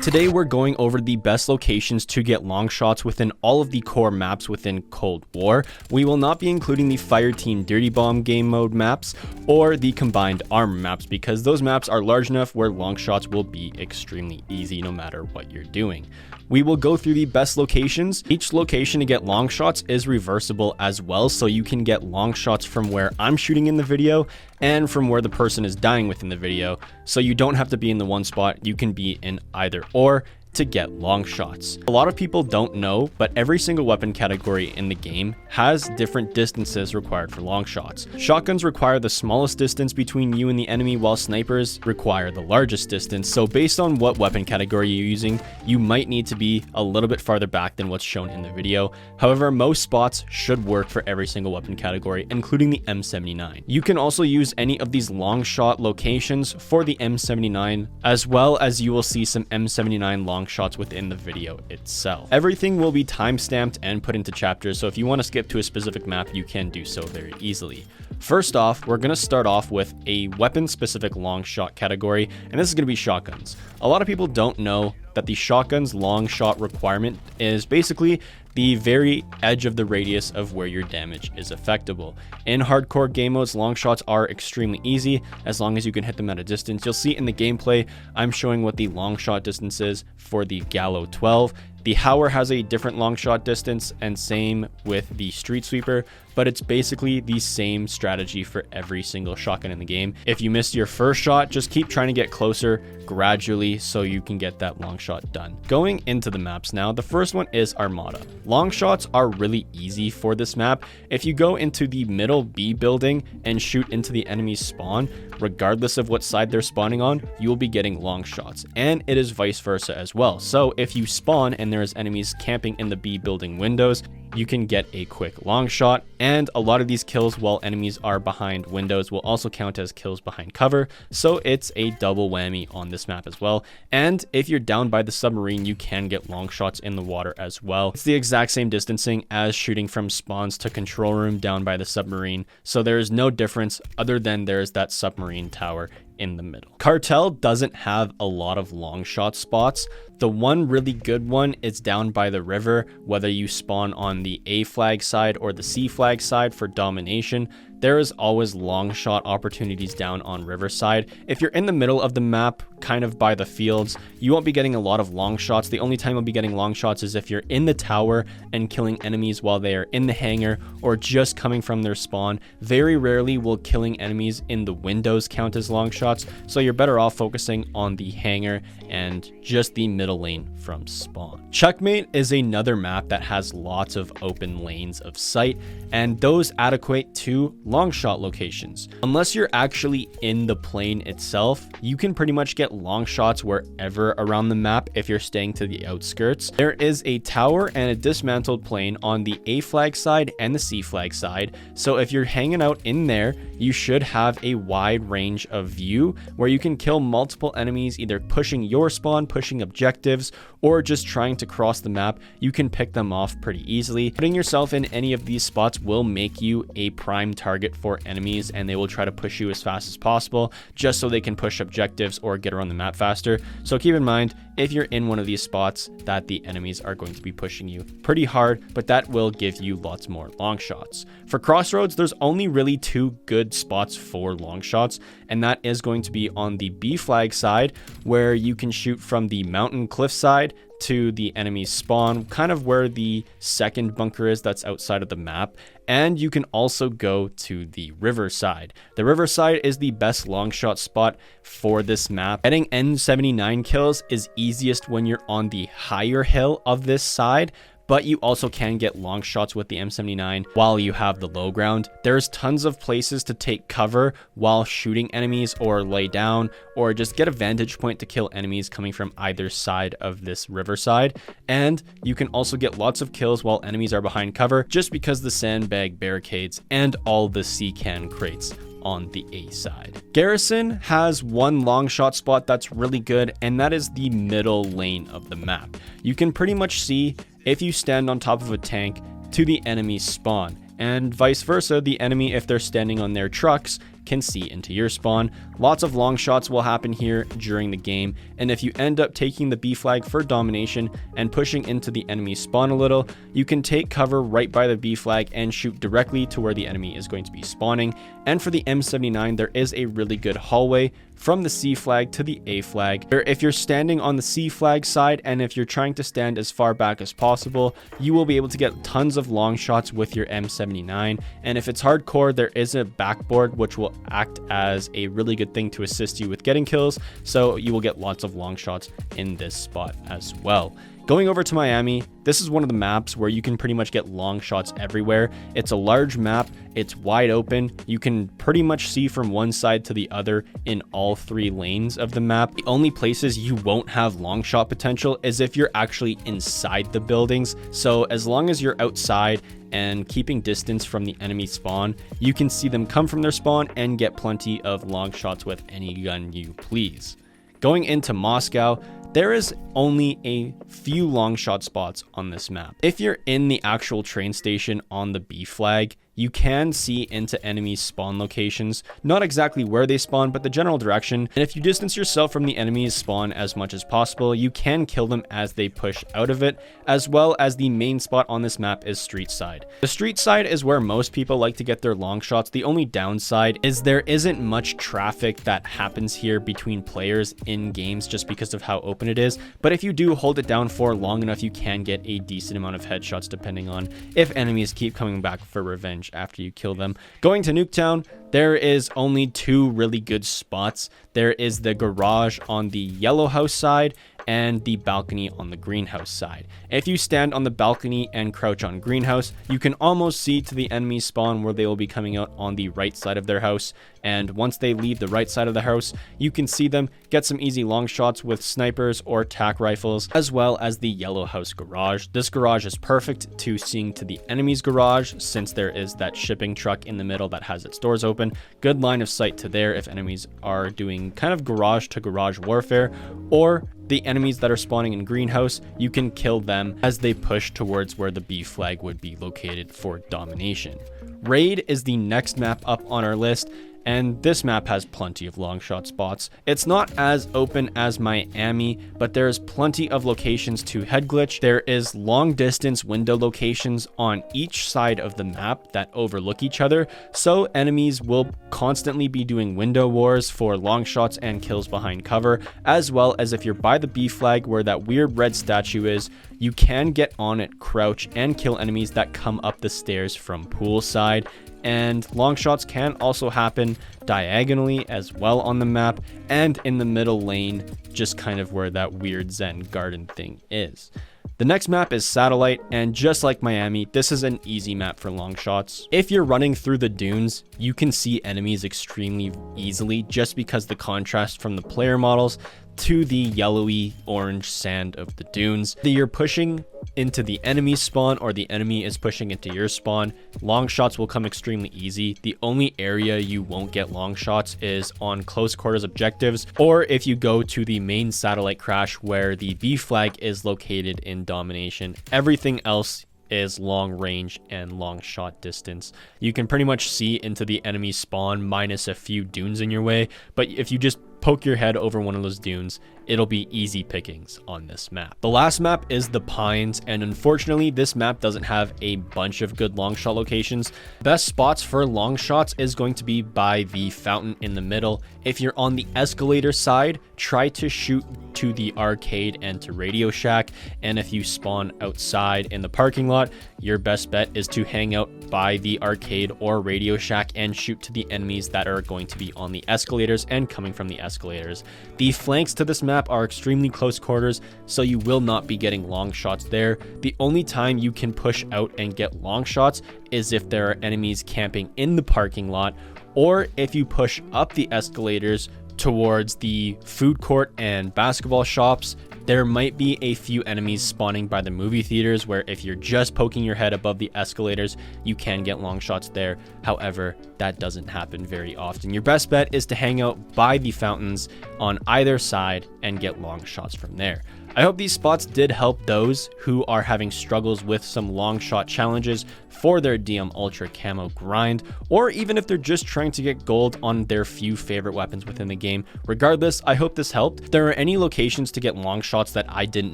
Today we're going over the best locations to get long shots within all of the core maps within Cold War. We will not be including the Fireteam Dirty Bomb game mode maps or the combined armor maps because those maps are large enough where long shots will be extremely easy no matter what you're doing. We will go through the best locations. Each location to get long shots is reversible as well, so you can get long shots from where I'm shooting in the video and from where the person is dying within the video, so you don't have to be in the one spot, you can be in either or to get long shots. A lot of people don't know, but every single weapon category in the game has different distances required for long shots. Shotguns require the smallest distance between you and the enemy, while snipers require the largest distance. So based on what weapon category you're using, you might need to be a little bit farther back than what's shown in the video. However, most spots should work for every single weapon category, including the M79. You can also use any of these long shot locations for the M79, as well as you will see some M79 long shots within the video itself. Everything will be timestamped and put into chapters, so if you want to skip to a specific map, you can do so very easily. First off, we're going to start off with a weapon-specific long shot category, and this is going to be shotguns. A lot of people don't know that the shotgun's long shot requirement is basically the very edge of the radius of where your damage is effectable. In hardcore game modes, long shots are extremely easy as long as you can hit them at a distance. You'll see in the gameplay, I'm showing what the long shot distance is for the Gallo 12. The Howler has a different long shot distance, and same with the Street Sweeper, but it's basically the same strategy for every single shotgun in the game. If you missed your first shot, just keep trying to get closer gradually so you can get that long shot done. Going into the maps now, the first one is Armada. Long shots are really easy for this map. If you go into the middle B building and shoot into the enemy's spawn, regardless of what side they're spawning on, you will be getting long shots, and it is vice versa as well. So if you spawn and there's enemies camping in the B building windows, you can get a quick long shot, and a lot of these kills while enemies are behind windows will also count as kills behind cover, so it's a double whammy on this map as well. And if you're down by the submarine, you can get long shots in the water as well. It's the exact same distancing as shooting from spawns to control room down by the submarine, so there is no difference other than there's that submarine tower in the middle. Cartel doesn't have a lot of long shot spots. The one really good one is down by the river, whether you spawn on the A flag side or the C flag side for domination. There is always long shot opportunities down on Riverside. If you're in the middle of the map, kind of by the fields, you won't be getting a lot of long shots. The only time you'll be getting long shots is if you're in the tower and killing enemies while they are in the hangar or just coming from their spawn. Very rarely will killing enemies in the windows count as long shots, so you're better off focusing on the hangar and just the middle lane from spawn. Checkmate is another map that has lots of open lanes of sight, and those adequate to long shot locations. Unless you're actually in the plane itself, you can pretty much get long shots wherever around the map if you're staying to the outskirts. There is a tower and a dismantled plane on the A flag side and the C flag side, so if you're hanging out in there, you should have a wide range of view where you can kill multiple enemies, either pushing your spawn, pushing objectives, or just trying to cross the map. You can pick them off pretty easily. Putting yourself in any of these spots will make you a prime target for enemies, and they will try to push you as fast as possible just so they can push objectives or get around the map faster. So keep in mind, if you're in one of these spots, that the enemies are going to be pushing you pretty hard, but that will give you lots more long shots. For Crossroads, there's only really two good spots for long shots, and that is going to be on the B flag side, where you can shoot from the mountain cliff side to the enemy's spawn, kind of where the second bunker is that's outside of the map. And you can also go to the riverside. The riverside is the best long shot spot for this map. Getting N79 kills is easiest when you're on the higher hill of this side, but you also can get long shots with the M79 while you have the low ground. There's tons of places to take cover while shooting enemies, or lay down, or just get a vantage point to kill enemies coming from either side of this riverside. And you can also get lots of kills while enemies are behind cover, just because the sandbag barricades and all the C-can crates on the A side. Garrison has one long shot spot that's really good, and that is the middle lane of the map. You can pretty much see, if you stand on top of a tank, to the enemy's spawn, and vice versa, the enemy, if they're standing on their trucks, can see into your spawn. Lots of long shots will happen here during the game, and if you end up taking the B flag for domination and pushing into the enemy spawn a little, you can take cover right by the B flag and shoot directly to where the enemy is going to be spawning. And for the M79, there is a really good hallway from the C flag to the A flag. If you're standing on the C flag side and if you're trying to stand as far back as possible, you will be able to get tons of long shots with your M79. And if it's hardcore, there is a backboard which will act as a really good thing to assist you with getting kills, so you will get lots of long shots in this spot as well. Going over to Miami, this is one of the maps where you can pretty much get long shots everywhere. It's a large map, it's wide open, you can pretty much see from one side to the other in all 3 lanes of the map. The only places you won't have long shot potential is if you're actually inside the buildings. So as long as you're outside and keeping distance from the enemy spawn, you can see them come from their spawn and get plenty of long shots with any gun you please. Going into Moscow, there is only a few long shot spots on this map. If you're in the actual train station on the B flag, you can see into enemy spawn locations, not exactly where they spawn, but the general direction. And if you distance yourself from the enemy's spawn as much as possible, you can kill them as they push out of it, as well as the main spot on this map is street side. The street side is where most people like to get their long shots. The only downside is there isn't much traffic that happens here between players in games just because of how open it is. But if you do hold it down for long enough, you can get a decent amount of headshots depending on if enemies keep coming back for revenge after you kill them. Going to NukeTown, there is only 2 really good spots. There is the garage on the yellow house side and the balcony on the greenhouse side. If you stand on the balcony and crouch on greenhouse, you can almost see to the enemy spawn where they will be coming out on the right side of their house. And once they leave the right side of the house, you can see them, get some easy long shots with snipers or tac rifles, as well as the yellow house garage. This garage is perfect to seeing to the enemy's garage since there is that shipping truck in the middle that has its doors open. Good line of sight to there if enemies are doing kind of garage to garage warfare, or the enemies that are spawning in greenhouse, you can kill them as they push towards where the B flag would be located for domination. Raid is the next map up on our list, and this map has plenty of long shot spots. It's not as open as Miami, but there's plenty of locations to head glitch. There is long distance window locations on each side of the map that overlook each other, so enemies will constantly be doing window wars for long shots and kills behind cover, as well as if you're by the B flag where that weird red statue is, you can get on it, crouch, and kill enemies that come up the stairs from poolside. And long shots can also happen diagonally as well on the map and in the middle lane, just kind of where that weird Zen garden thing is. The next map is Satellite, and just like Miami, this is an easy map for long shots. If you're running through the dunes, you can see enemies extremely easily just because the contrast from the player models to the yellowy orange sand of the dunes. Either you're pushing into the enemy spawn or the enemy is pushing into your spawn, long shots will come extremely easy. The only area you won't get long shots is on close quarters objectives, or if you go to the main satellite crash where the B flag is located in domination. Everything else is long range and long shot distance. You can pretty much see into the enemy spawn minus a few dunes in your way, but if you just poke your head over one of those dunes, it'll be easy pickings on this map. The last map is the Pines, and unfortunately this map doesn't have a bunch of good long shot locations. Best spots for long shots is going to be by the fountain in the middle. If you're on the escalator side, try to shoot to the arcade and to Radio Shack, and if you spawn outside in the parking lot, your best bet is to hang out by the arcade or Radio Shack and shoot to the enemies that are going to be on the escalators and coming from the escalators. The flanks to this map are extremely close quarters, so you will not be getting long shots there. The only time you can push out and get long shots is if there are enemies camping in the parking lot, or if you push up the escalators towards the food court and basketball shops. There might be a few enemies spawning by the movie theaters where if you're just poking your head above the escalators, you can get long shots there. However, that doesn't happen very often. Your best bet is to hang out by the fountains on either side and get long shots from there. I hope these spots did help those who are having struggles with some long shot challenges for their DM Ultra camo grind, or even if they're just trying to get gold on their few favorite weapons within the game. Regardless, I hope this helped. If there are any locations to get long shots that I didn't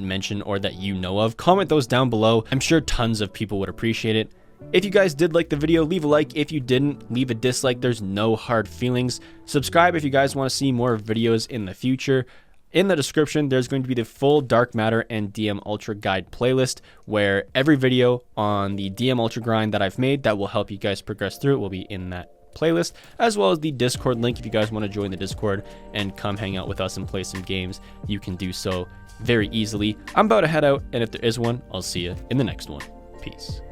mention or that you know of, comment those down below. I'm sure tons of people would appreciate it. If you guys did like the video, leave a like. If you didn't, leave a dislike. There's no hard feelings. Subscribe if you guys want to see more videos in the future. In the description, there's going to be the full Dark Matter and DM Ultra Guide playlist, where every video on the DM Ultra grind that I've made that will help you guys progress through it will be in that playlist, as well as the Discord link. If you guys want to join the Discord and come hang out with us and play some games, you can do so very easily. I'm about to head out, and if there is one, I'll see you in the next one. Peace.